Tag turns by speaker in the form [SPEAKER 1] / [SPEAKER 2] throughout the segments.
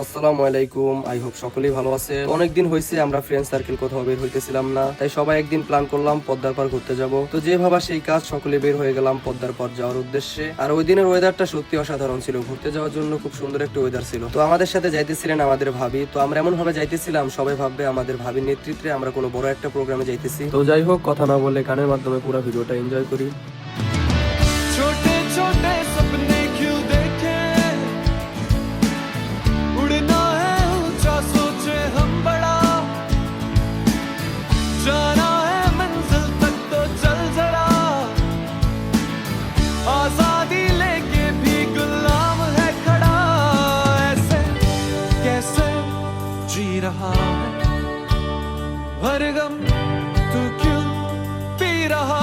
[SPEAKER 1] আসসালামু আলাইকুম। I hope সকলেই ভালো আছে। অনেকদিন হয়েছে আমরা ফ্রেন্ড সার্কেল কোথাও বের হইতেছিলাম না, তাই সবাই একদিন প্ল্যান করলাম পদ্মার পার ঘুরতে যাব। তো যে ভাবা সেই কাজ, সকলে বের হয়ে গেলাম পদ্মার পার যাওয়ার উদ্দেশ্যে। আর ওই দিনের ওয়েদারটা সত্যি অসাধারণ ছিল, ঘুরতে যাওয়ার জন্য খুব সুন্দর একটা ওয়েদার ছিল। তো আমাদের সাথে যাইতেছিলেন আমাদের ভাবি। তো আমরা এমন ভাবে যাইতেছিলাম সবাই ভাববে আমাদের ভাবির নেতৃত্বে আমরা কোনো বড় একটা প্রোগ্রামে যাইতেছি। তো যাই হোক, কথা না বলে গানের মাধ্যমে পুরো ভিডিওটা এনজয় করি।
[SPEAKER 2] छोटे छोटे सपने क्यों देखे, उड़ना है ऊंचा सोचे हम बड़ा, जाना है मंजिल तक तो चल जरा, आजादी लेके भी गुलाम है खड़ा, ऐसे कैसे जी रहा है हर गम तू क्यों पी रहा।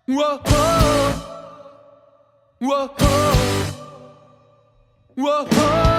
[SPEAKER 2] Whoa, whoa, whoa, whoa.